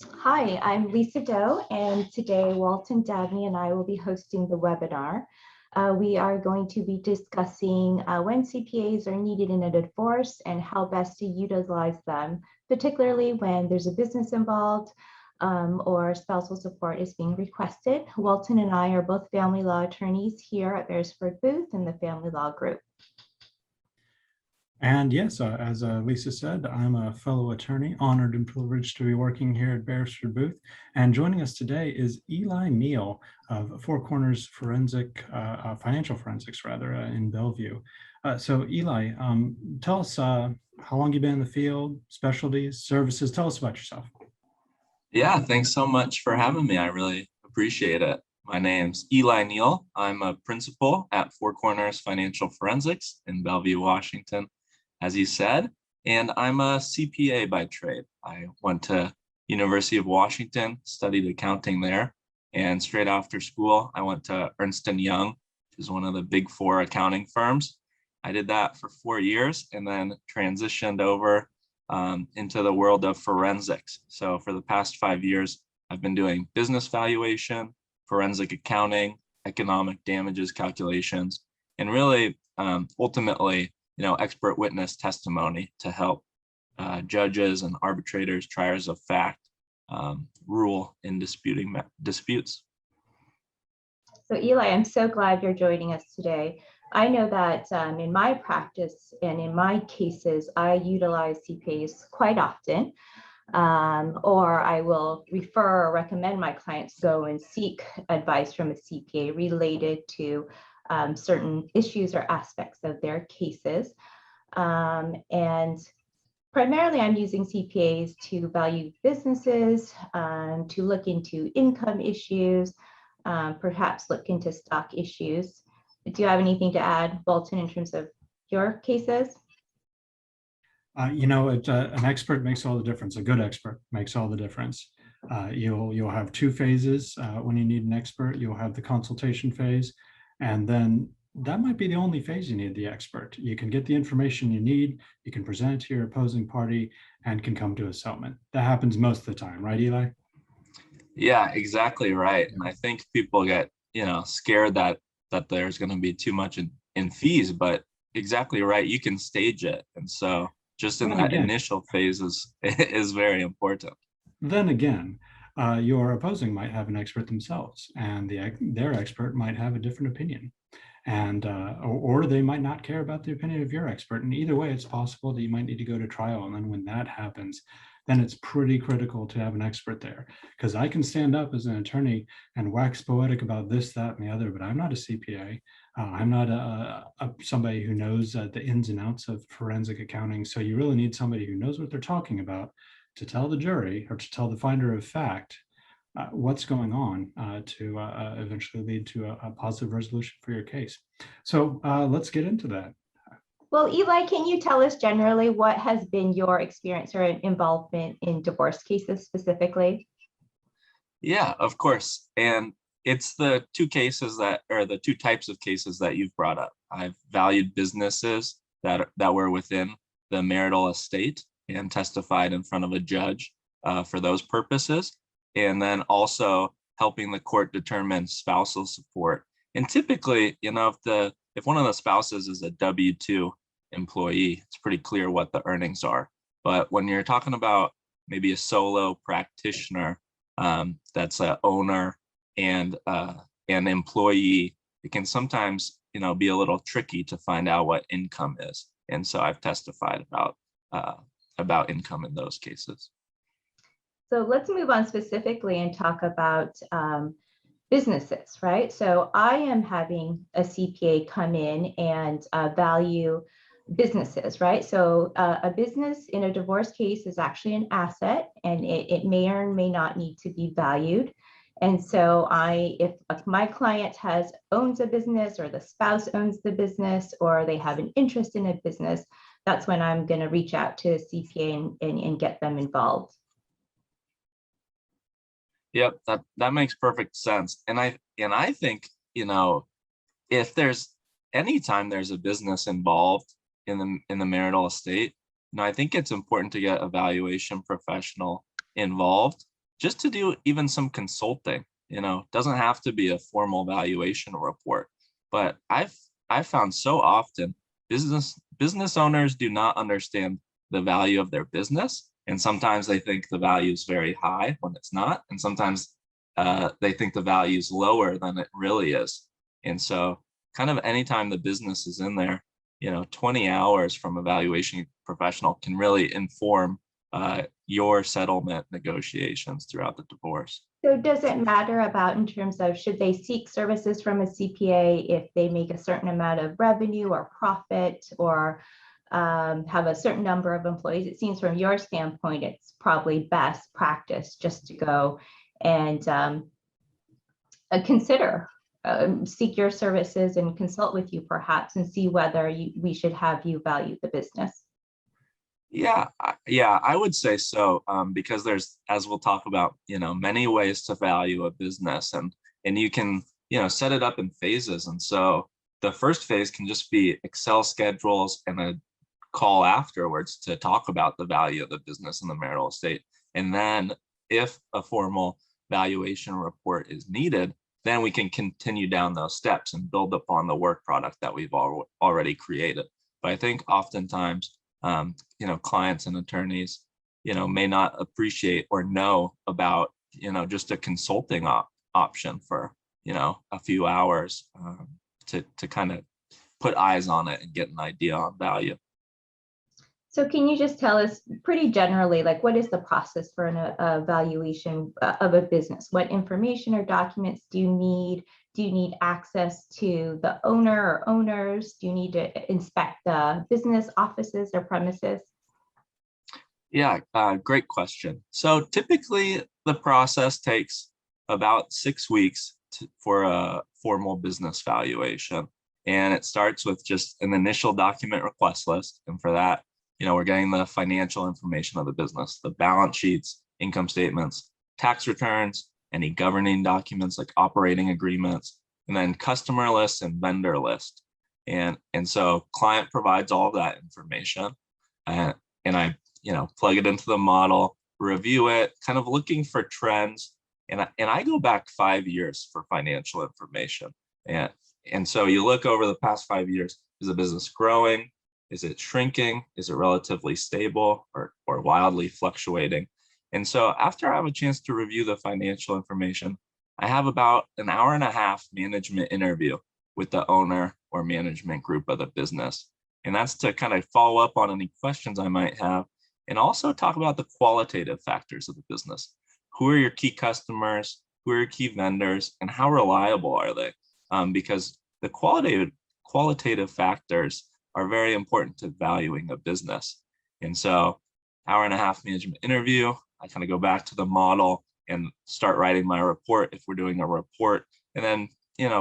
Hi, I'm Lisa Doe, and today Walton, Dabney, and I will be hosting the webinar. We are going to be discussing when CPAs are needed in a divorce and how best to utilize them, particularly when there's a business involved or spousal support is being requested. Walton and I are both family law attorneys here at Beresford booth in the Family Law Group. And yes, as Lisa said, I'm a fellow attorney, honored and privileged to be working here at Beresford Booth. And joining us today is Eli Neal of Four Corners Financial Forensics, in Bellevue. So Eli, tell us how long you've been in the field, specialties, services. Tell us about yourself. Yeah, thanks so much for having me. I really appreciate it. My name's Eli Neal. I'm a principal at Four Corners Financial Forensics in Bellevue, Washington, as you said, and I'm a CPA by trade. I went to University of Washington, studied accounting there, and straight after school, I went to Ernst & Young, which is one of the big four accounting firms. I did that for 4 years and then transitioned over into the world of forensics. So for the past 5 years, I've been doing business valuation, forensic accounting, economic damages calculations, and really ultimately, expert witness testimony to help judges and arbitrators, triers of fact, rule in disputes. So Eli, I'm so glad you're joining us today. I know that in my practice and in my cases, I utilize CPAs quite often, or I will refer or recommend my clients go and seek advice from a CPA related to certain issues or aspects of their cases. And primarily, I'm using CPAs to value businesses, to look into income issues, perhaps look into stock issues. Do you have anything to add, Walton, in terms of your cases? An expert makes all the difference. A good expert makes all the difference. You'll have two phases when you need an expert. You'll have the consultation phase, and then that might be the only phase you need the expert. You can get the information you need, you can present it to your opposing party, and can come to a settlement. That happens most of the time, right, Eli? Yeah, exactly right. And I think people get, scared that there's going to be too much in fees, but exactly right. You can stage it. And so just in that initial phase is very important. Then again, your opposing might have an expert themselves, and their expert might have a different opinion, and or they might not care about the opinion of your expert. And either way, it's possible that you might need to go to trial. And then when that happens, then it's pretty critical to have an expert there, because I can stand up as an attorney and wax poetic about this, that, and the other, but I'm not a CPA. I'm not somebody who knows the ins and outs of forensic accounting. So you really need somebody who knows what they're talking about to tell the jury or to tell the finder of fact what's going on to eventually lead to a positive resolution for your case. So let's get into that. Well, Eli, can you tell us generally what has been your experience or involvement in divorce cases specifically? Yeah, of course. And it's the two types of cases that you've brought up. I've valued businesses that were within the marital estate and testified in front of a judge for those purposes. And then also helping the court determine spousal support. And typically, if one of the spouses is a W-2 employee, it's pretty clear what the earnings are. But when you're talking about maybe a solo practitioner that's an owner and an employee, it can sometimes be a little tricky to find out what income is. And so I've testified about income in those cases. So let's move on specifically and talk about businesses, right? So I am having a CPA come in and value businesses, right? So a business in a divorce case is actually an asset, and it may or may not need to be valued. And so if my client owns a business, or the spouse owns the business, or they have an interest in a business, that's when I'm going to reach out to a CPA and get them involved. Yep, that makes perfect sense. And I think, if there's anytime there's a business involved in the marital estate, I think it's important to get a valuation professional involved. just to do even some consulting. Doesn't have to be a formal valuation report, but I've found so often business owners do not understand the value of their business. And sometimes they think the value is very high when it's not. And sometimes they think the value is lower than it really is. And so kind of anytime the business is in there, 20 hours from a valuation professional can really inform your settlement negotiations throughout the divorce. So does it matter about in terms of should they seek services from a CPA if they make a certain amount of revenue or profit or have a certain number of employees? It seems from your standpoint, it's probably best practice just to go and consider, seek your services and consult with you perhaps and see whether we should have you value the business. Yeah, I would say so, because there's, as we'll talk about, many ways to value a business, and you can, set it up in phases. And so the first phase can just be Excel schedules and a call afterwards to talk about the value of the business and the marital estate. And then if a formal valuation report is needed, then we can continue down those steps and build upon the work product that we've already created. But I think oftentimes, clients and attorneys, may not appreciate or know about, just a consulting option for, a few hours to kind of put eyes on it and get an idea on value. So can you just tell us pretty generally, like what is the process for an evaluation of a business? What information or documents do you need? Do you need access to the owner or owners? Do you need to inspect the business offices or premises? Yeah, great question. So typically the process takes about 6 weeks for a formal business valuation. And it starts with just an initial document request list. And for that, we're getting the financial information of the business, the balance sheets, income statements, tax returns, any governing documents like operating agreements, and then customer list and vendor list. And so client provides all of that information, and I, plug it into the model, review it, kind of looking for trends. And I go back 5 years for financial information. And so you look over the past 5 years, is the business growing? Is it shrinking? Is it relatively stable or wildly fluctuating? And so after I have a chance to review the financial information, I have about an hour and a half management interview with the owner or management group of the business. And that's to kind of follow up on any questions I might have and also talk about the qualitative factors of the business. Who are your key customers? Who are your key vendors? And how reliable are they? Because the qualitative factors are very important to valuing a business. And so hour and a half management interview, I kind of go back to the model and start writing my report if we're doing a report. And then,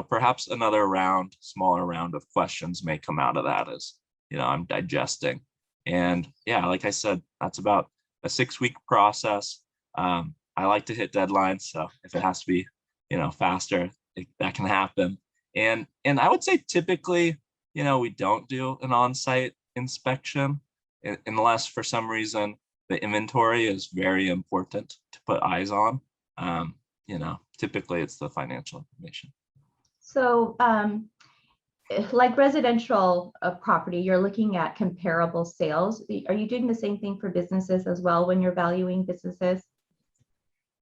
perhaps another smaller round of questions may come out of that as, I'm digesting. And yeah, like I said, that's about a 6-week process. I like to hit deadlines. So if it has to be, faster, that can happen. And I would say typically, we don't do an on-site inspection unless for some reason the inventory is very important to put eyes on. Typically it's the financial information. So like residential property, you're looking at comparable sales. Are you doing the same thing for businesses as well when you're valuing businesses?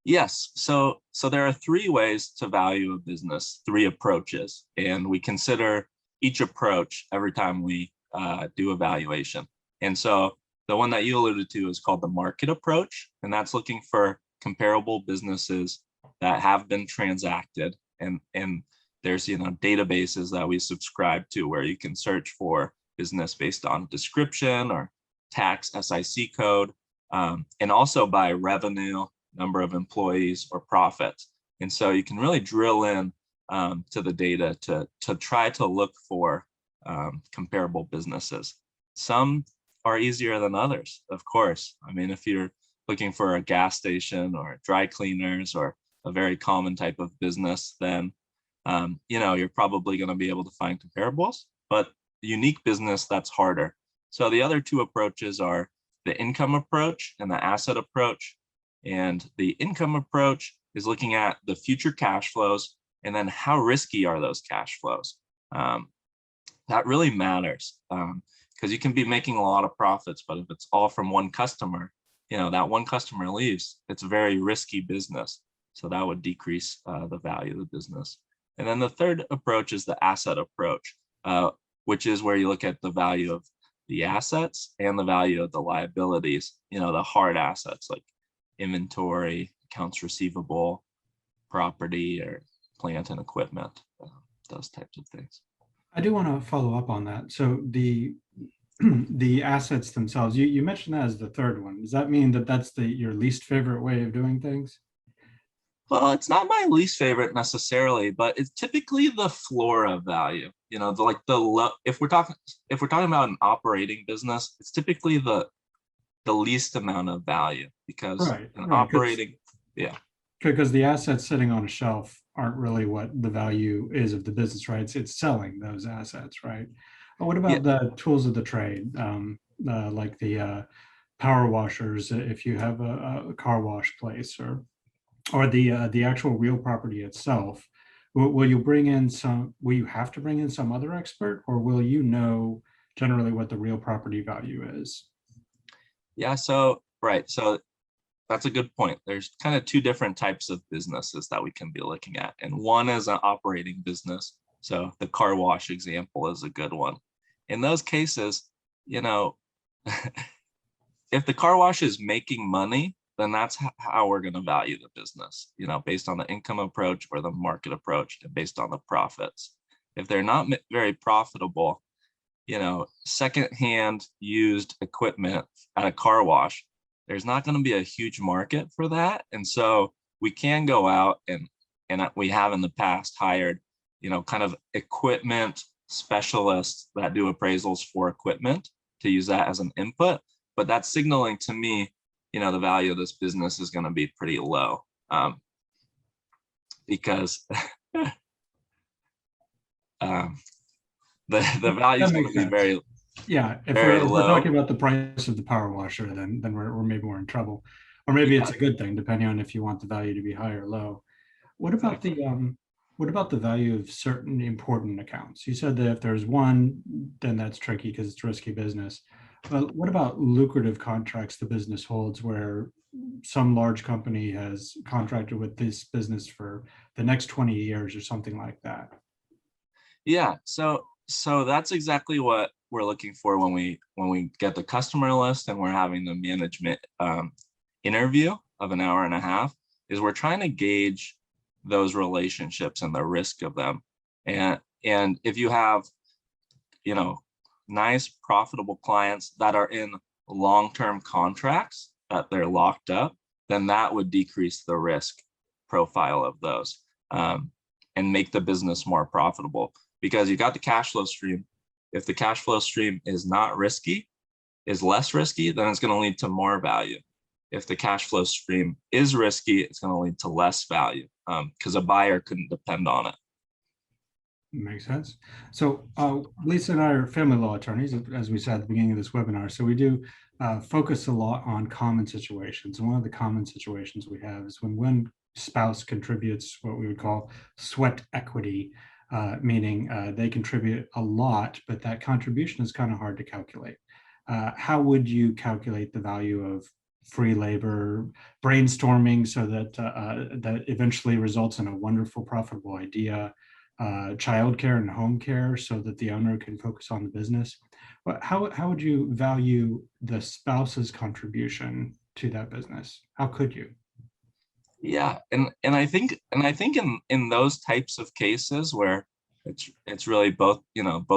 Yes. So there are 3 ways to value a business, 3 approaches, and we consider each approach every time we do a valuation. And so the one that you alluded to is called the market approach, and that's looking for comparable businesses that have been transacted. And there's databases that we subscribe to where you can search for business based on description or tax SIC code, and also by revenue, number of employees, or profit. And so you can really drill in to the data to try to look for comparable businesses. Some are easier than others, of course. I mean, if you're looking for a gas station or dry cleaners or a very common type of business, then you're probably going to be able to find comparables. But unique business, that's harder. So the other 2 approaches are the income approach and the asset approach. And the income approach is looking at the future cash flows and then how risky are those cash flows. That really matters because you can be making a lot of profits, but if it's all from one customer, that one customer leaves, it's a very risky business. So that would decrease the value of the business. And then the third approach is the asset approach, which is where you look at the value of the assets and the value of the liabilities, the hard assets like inventory, accounts receivable, property, or plant and equipment, those types of things. I do want to follow up on that. So the assets themselves, you mentioned that as the third one. Does that mean that that's your least favorite way of doing things? Well, it's not my least favorite necessarily, but it's typically the floor of value. If we're talking about an operating business, it's typically the least amount of value because operating, yeah. Because the assets sitting on a shelf aren't really what the value is of the business, right? It's selling those assets, right? But what about the tools of the trade, like the power washers, if you have a car wash place, or the actual real property itself? Will you have to bring in some other expert, or will you know generally what the real property value is? Yeah, so that's a good point. There's kind of two different types of businesses that we can be looking at. And one is an operating business. So the car wash example is a good one. In those cases, if the car wash is making money, then that's how we're going to value the business, based on the income approach or the market approach and based on the profits. If they're not very profitable, secondhand used equipment at a car wash, there's not going to be a huge market for that. And so we can go out and we have in the past hired, kind of equipment specialists that do appraisals for equipment to use that as an input. But that's signaling to me, the value of this business is going to be pretty low because the value is going to be very if we're talking about the price of the power washer, then we're in trouble, or maybe it's a good thing depending on if you want the value to be high or low. What about the value of certain important accounts? You said that if there's one, then that's tricky because it's risky business. But what about lucrative contracts the business holds, where some large company has contracted with this business for the next 20 years or something like that? Yeah, so that's exactly what we're looking for when we get the customer list and we're having the management interview of an hour and a half, is we're trying to gauge those relationships and the risk of them. And if you have, nice profitable clients that are in long-term contracts that they're locked up, then that would decrease the risk profile of those and make the business more profitable, because you got the cash flow stream. If the cash flow stream is not risky, is less risky, then it's going to lead to more value. If the cash flow stream is risky, it's going to lead to less value because a buyer couldn't depend on it. Makes sense. So Lisa and I are family law attorneys, as we said at the beginning of this webinar. So we do focus a lot on common situations. And one of the common situations we have is when one spouse contributes what we would call sweat equity, meaning they contribute a lot, but that contribution is kind of hard to calculate. How would you calculate the value of free labor, brainstorming, so that that eventually results in a wonderful, profitable idea, childcare and home care, so that the owner can focus on the business? How would you value the spouse's contribution to that business? How could you? Yeah, and I think in those types of cases where it's really both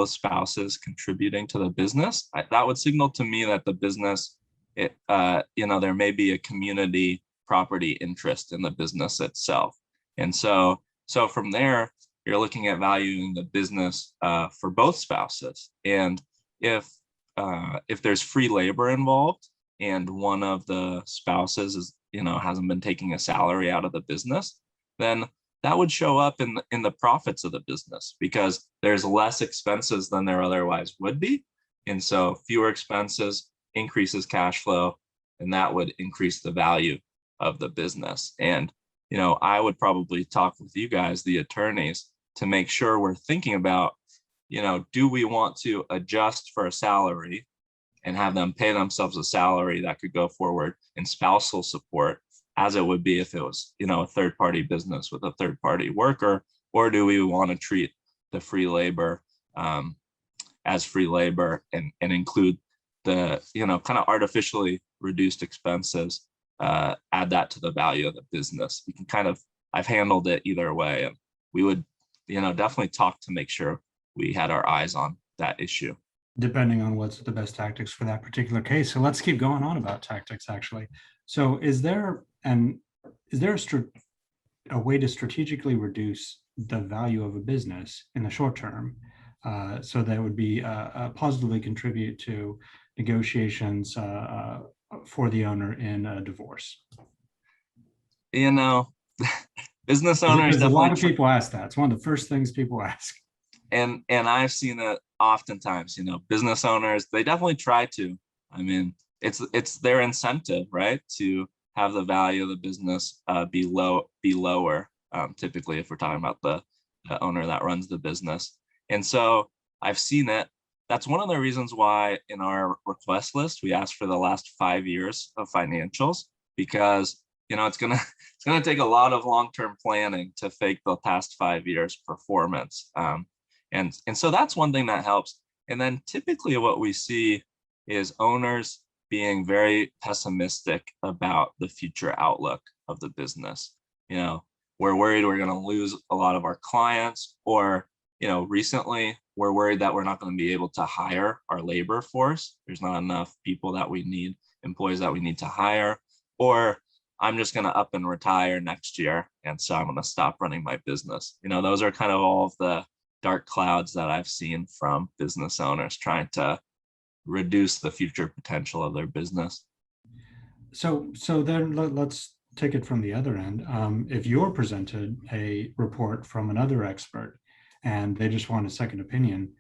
spouses contributing to the business, that would signal to me that the business, there may be a community property interest in the business itself. And so from there, you're looking at valuing the business for both spouses. And if there's free labor involved and one of the spouses is hasn't been taking a salary out of the business, then that would show up in the profits of the business, because there's less expenses than there otherwise would be. And so fewer expenses increases cash flow, and that would increase the value of the business. And, I would probably talk with you guys, the attorneys, to make sure we're thinking about, do we want to adjust for a salary and have them pay themselves a salary that could go forward in spousal support, as it would be if it was, a third-party business with a third-party worker, or do we want to treat the free labor as free labor and include the, kind of artificially reduced expenses, add that to the value of the business. You can I've handled it either way, and we would, definitely talk to make sure we had our eyes on that issue. Depending on what's the best tactics for that particular case. So let's keep going on about tactics, actually. So is there a way to strategically reduce the value of a business in the short term, so that would be positively contribute to negotiations for the owner in a divorce? Business owners, a lot of people ask that. It's one of the first things people ask. And I've seen it oftentimes, business owners, they definitely try to. I mean, it's their incentive, right, to have the value of the business be lower, typically if we're talking about the owner that runs the business. And so I've seen it. That's one of the reasons why in our request list, we asked for the last 5 years of financials, because it's gonna take a lot of long-term planning to fake the past 5 years performance. And so that's one thing that helps. And then typically what we see is owners being very pessimistic about the future outlook of the business. We're worried we're going to lose a lot of our clients, or, recently we're worried that we're not going to be able to hire our labor force. There's not enough people that we need, employees that we need to hire, or I'm just going to up and retire next year, and so I'm going to stop running my business. Those are kind of all of the dark clouds that I've seen from business owners trying to reduce the future potential of their business. So then let's take it from the other end. If you're presented a report from another expert and they just want a second opinion,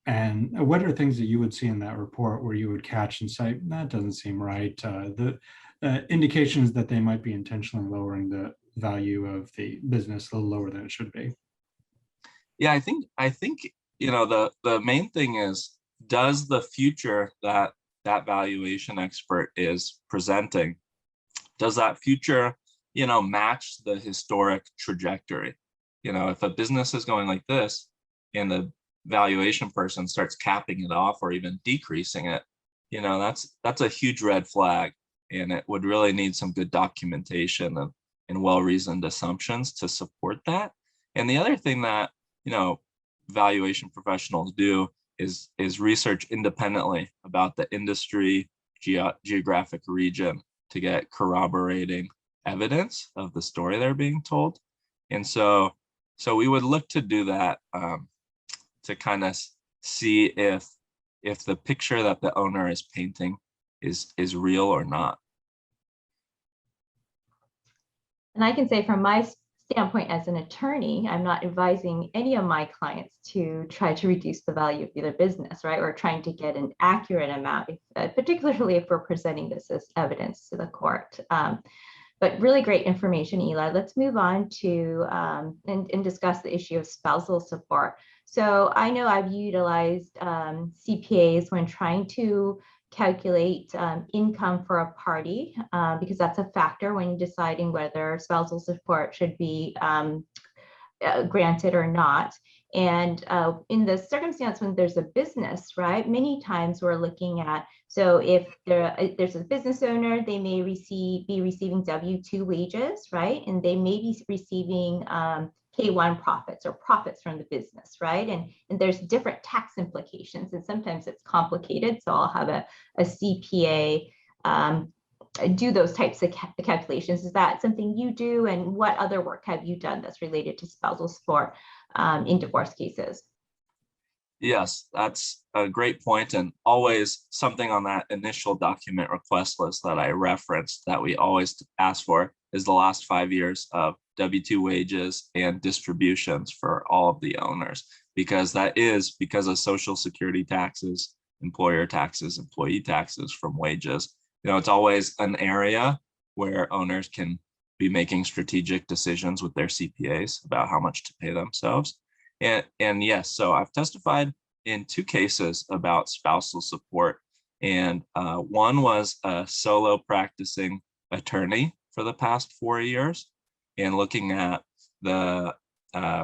and what are things that you would see in that report where you would catch and say, that doesn't seem right? The indications that they might be intentionally lowering the value of the business a little lower than it should be. Yeah, I think the main thing is, does the future that valuation expert is presenting, does that future match the historic trajectory? If a business is going like this and the valuation person starts capping it off or even decreasing it, that's a huge red flag, and it would really need some good documentation and well-reasoned assumptions to support that. And the other thing that valuation professionals do is research independently about the industry, geographic region, to get corroborating evidence of the story they're being told. And so we would look to do that to kind of see if the picture that the owner is painting is real or not. And I can say from my standpoint as an attorney, I'm not advising any of my clients to try to reduce the value of their business, right? Or trying to get an accurate amount, particularly if we're presenting this as evidence to the court. But really great information, Eli. Let's move on to and discuss the issue of spousal support. So I know I've utilized CPAs when trying to calculate income for a party, because that's a factor when deciding whether spousal support should be granted or not. And in the circumstance when there's a business, right, many times we're looking at, so if there's a business owner, they may be receiving W-2 wages, right? And they may be receiving K-1 profits or profits from the business, right? And there's different tax implications, and sometimes it's complicated. So I'll have a CPA do those types of calculations. Is that something you do? And what other work have you done that's related to spousal support in divorce cases? Yes, that's a great point, and always something on that initial document request list that I referenced that we always ask for is the last 5 years of W-2 wages and distributions for all of the owners, because that is because of Social Security taxes, employer taxes, employee taxes from wages. It's always an area where owners can be making strategic decisions with their CPAs about how much to pay themselves. And yes, so I've testified in 2 cases about spousal support. And one was a solo practicing attorney for the past 4 years, and looking at the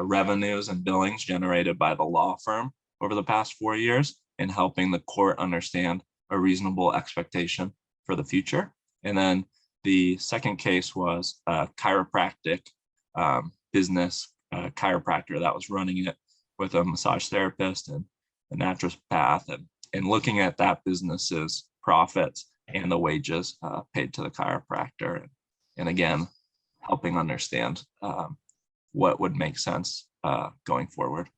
revenues and billings generated by the law firm over the past 4 years and helping the court understand a reasonable expectation for the future. And then the second case was a chiropractic business chiropractor that was running it with a massage therapist and a naturopath, and looking at that business's profits and the wages paid to the chiropractor. And again, helping understand what would make sense going forward.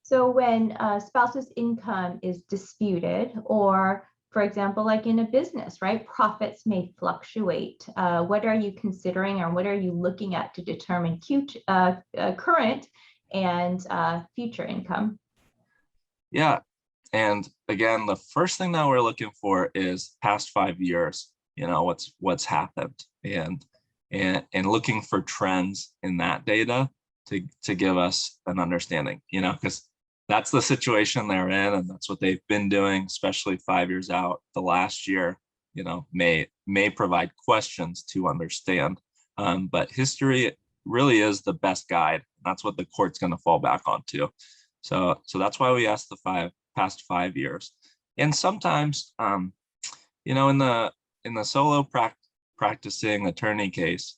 So when a spouse's income is disputed, or for example, like in a business, right, profits may fluctuate. What are you considering, or what are you looking at to determine current and future income? Yeah, and again, the first thing that we're looking for is past 5 years. What's happened, and looking for trends in that data to give us an understanding. Because that's the situation they're in, and that's what they've been doing, especially 5 years out. The last year, may provide questions to understand. But history really is the best guide. That's what the court's going to fall back onto. So that's why we asked the past 5 years. And sometimes, in the solo practicing attorney case,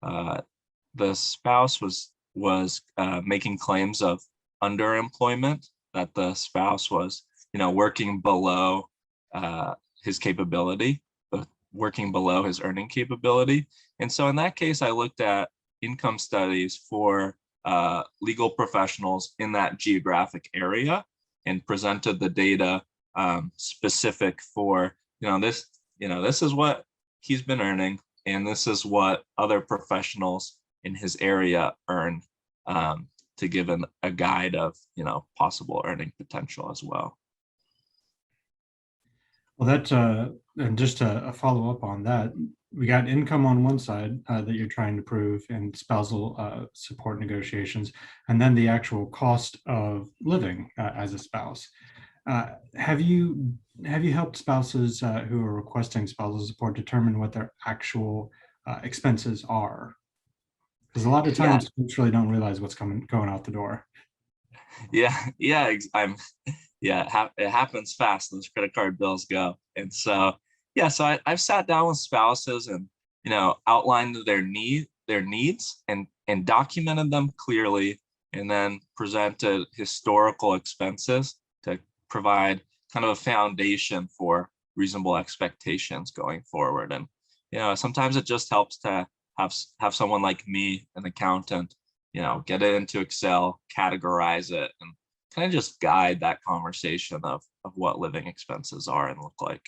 the spouse was making claims of underemployment, that the spouse was, working below his capability, working below his earning capability. And so in that case, I looked at income studies for legal professionals in that geographic area and presented the data specific for, this is what he's been earning, and this is what other professionals in his area earn, to give a guide of, possible earning potential as well. Well, that's and just a follow up on that, we got income on one side that you're trying to prove in spousal support negotiations, and then the actual cost of living as a spouse. Have you helped spouses who are requesting spousal support determine what their actual expenses are? Because a lot of times folks really don't realize what's going out the door. It happens fast. Those credit card bills go. And so, I've sat down with spouses and, outlined their needs and documented them clearly, and then presented historical expenses to provide kind of a foundation for reasonable expectations going forward. And, sometimes it just helps to have someone like me, an accountant, get it into Excel, categorize it, and kind of just guide that conversation of what living expenses are and look like.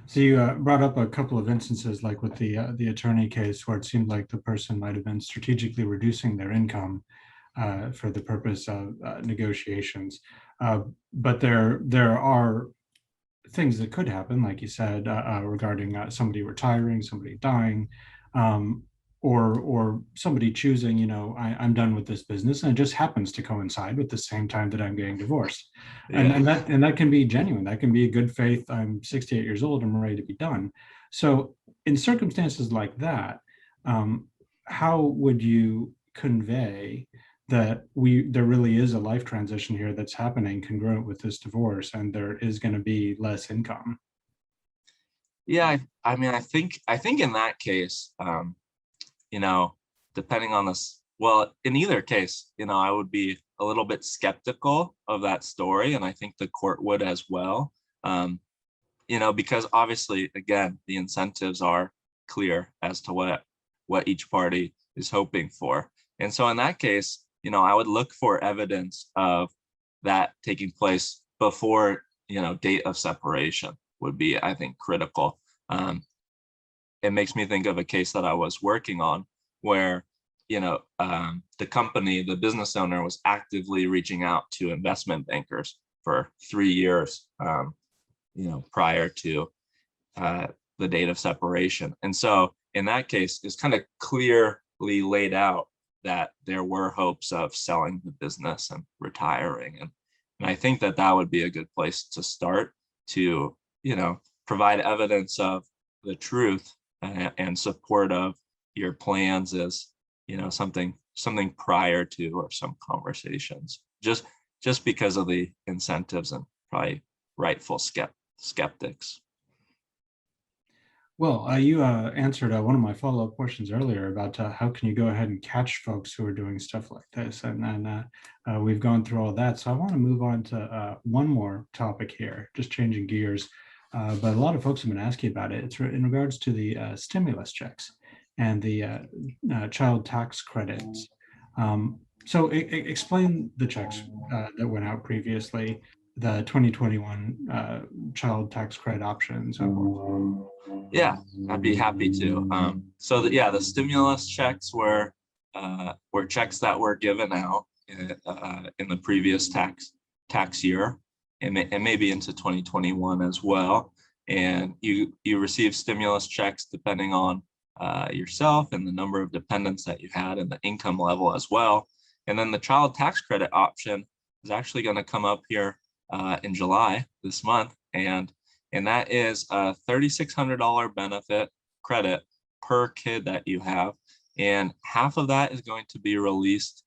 So you brought up a couple of instances, like with the attorney case, where it seemed like the person might have been strategically reducing their income for the purpose of negotiations. But there are things that could happen, like you said, regarding somebody retiring, somebody dying, or somebody choosing, I'm done with this business, and it just happens to coincide with the same time that I'm getting divorced. And that can be genuine. That can be a good faith. I'm 68 years old. I'm ready to be done. So in circumstances like that, how would you convey that there really is a life transition here that's happening congruent with this divorce, and there is going to be less income? Yeah, I think in that case, depending on this, well, in either case, I would be a little bit skeptical of that story, and I think the court would as well, because obviously, again, the incentives are clear as to what each party is hoping for. And so in that case, I would look for evidence of that taking place before, date of separation would be, I think, critical. It makes me think of a case that I was working on where, the company, the business owner, was actively reaching out to investment bankers for 3 years, prior to the date of separation. And so in that case, it's kind of clearly laid out that there were hopes of selling the business and retiring. And I think that that would be a good place to start to, provide evidence of the truth and support of your plans as, something prior to, or some conversations, just because of the incentives and probably rightful skeptics. Well, you answered one of my follow-up questions earlier about how can you go ahead and catch folks who are doing stuff like this, and we've gone through all that. So I want to move on to one more topic here, just changing gears. But a lot of folks have been asking about it. It's in regards to the stimulus checks and the child tax credits. So explain the checks that went out previously, the 2021 child tax credit options. Yeah, I'd be happy to. The stimulus checks were checks that were given out in the previous tax year, and maybe into 2021 as well. And you receive stimulus checks depending on yourself and the number of dependents that you had and the income level as well. And then the child tax credit option is actually going to come up here in July this month, and that is a $3,600 benefit credit per kid that you have, and half of that is going to be released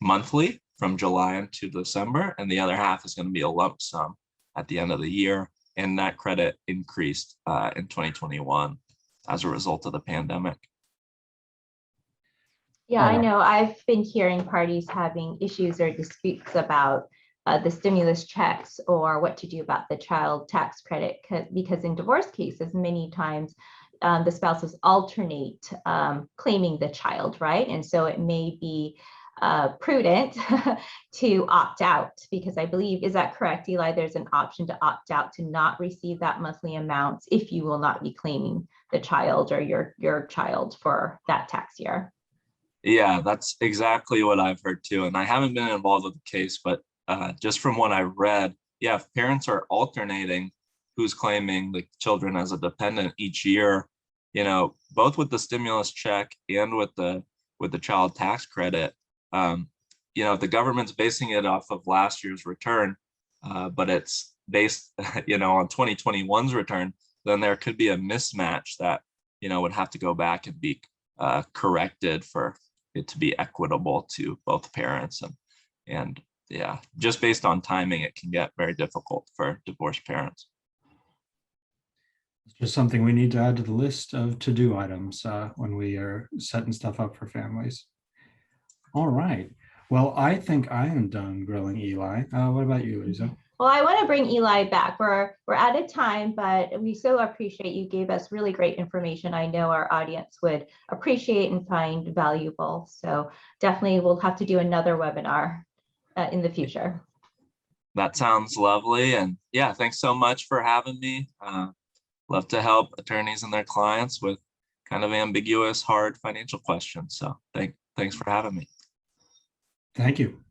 monthly from July into December, and the other half is going to be a lump sum at the end of the year. And that credit increased in 2021 as a result of the pandemic. Yeah, I know. I've been hearing parties having issues or disputes about the stimulus checks or what to do about the child tax credit, because in divorce cases, many times the spouses alternate claiming the child, right? And so it may be prudent to opt out, because I believe, is that correct, Eli? There's an option to opt out, to not receive that monthly amount if you will not be claiming the child or your child for that tax year. Yeah, that's exactly what I've heard too. And I haven't been involved with the case, but just from what I've read, yeah, if parents are alternating who's claiming the children as a dependent each year, both with the stimulus check and with the child tax credit, if the government's basing it off of last year's return, but it's based, on 2021's return, then there could be a mismatch that, would have to go back and be corrected for it to be equitable to both parents. And yeah, just based on timing, it can get very difficult for divorced parents. It's just something we need to add to the list of to-do items when we are setting stuff up for families. All right. Well, I think I am done grilling Eli. What about you, Lisa? Well, I want to bring Eli back. We're out of time, but we so appreciate you gave us really great information. I know our audience would appreciate and find valuable. So definitely we'll have to do another webinar in the future. That sounds lovely. And yeah, thanks so much for having me. Love to help attorneys and their clients with kind of ambiguous, hard financial questions. So thanks for having me. Thank you.